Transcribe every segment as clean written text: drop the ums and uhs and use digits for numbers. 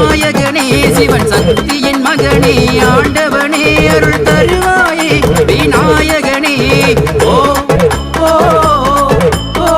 விநாயகனே சிவன் சக்தியின் மகனே ஆண்டவனே அருள் தருவாயே விநாயகனே ஓ ஓ ஓ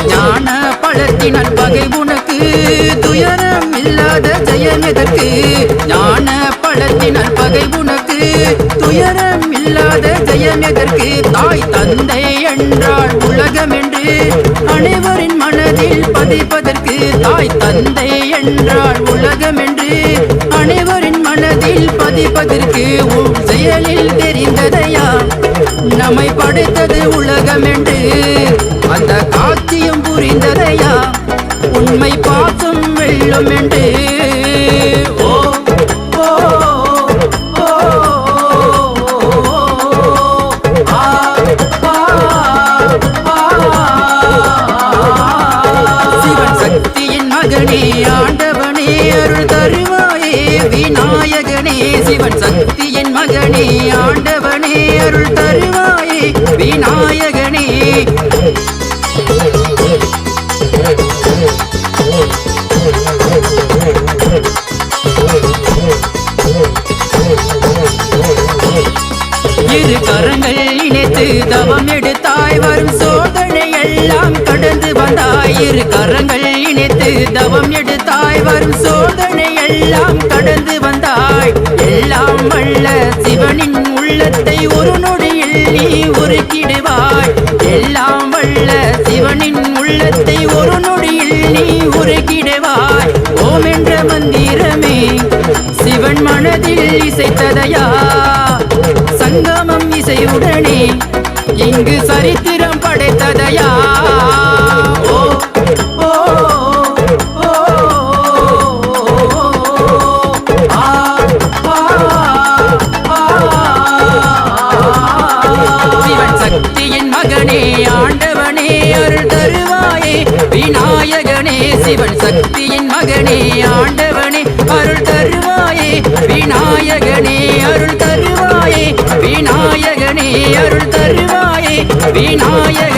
ஞான பழத்தினால் பகை உனக்கு துயரம் இல்லாத ஜெயம் எதற்கு ஞான பழத்தினால் பகை உனக்கு துயரம் இல்லாத ஜெயம் எதற்கு தாய் தந்தை என்றால் உலகம் என்று அனைவரின் மனதில் பதிப்பதற்கு தாய் தந்தை என்றால் உலகம் என்று அனைவரின் மனதில் பதிப்பதற்கு உன் செயலில் தெரிந்ததையா நம்மை படைத்தது உலகம் என்று அந்த காட்சியும் புரிந்ததையா உண்மை பாசம் வெல்லும் என்று ஓ ஓ ஓ சிவன் சக்தியின் மகனே ஆண்டவனே அருள் தருவாயே விநாயகனே சிவன் சக்தியின் மகனே ஆண்டவனே அருள் தருவாயே விநாயகனே இரு கரங்கள் இணைத்து தவம் எடுத்தாய் வரும் சோதனை எல்லாம் கடந்து வந்தாய் இரு கரங்கள் இணைத்து தவம் எடுத்தாய் வரும் சோதனை எல்லாம் கடந்து வந்தாய் எல்லாம் வல்ல சிவனின் உள்ளத்தை ஒரு நொடியில் நீ உருக்கிடுவாய் எல்லாம் வல்ல சிவனின் உள்ளத்தை ஒரு நொடியில் நீ உருக்கிடுவாய் ஓம் என்ற மந்திரமே சிவன் மனதில் இசைத்ததையா சங்கமம் இசையுடனே இங்கு சரித்திரம் படைத்ததையா ஓ ஓ ஓ சிவன் சக்தியின் மகனே ஆண்டவனே அருள் தருவாயே விநாயகனே சிவன் சக்தியின் மகனே ஆண்டவனே அருள் தருவாயே விநாயகனே அருள் தருவாயே விநாயகனே அருள் தருவாயே விநாயக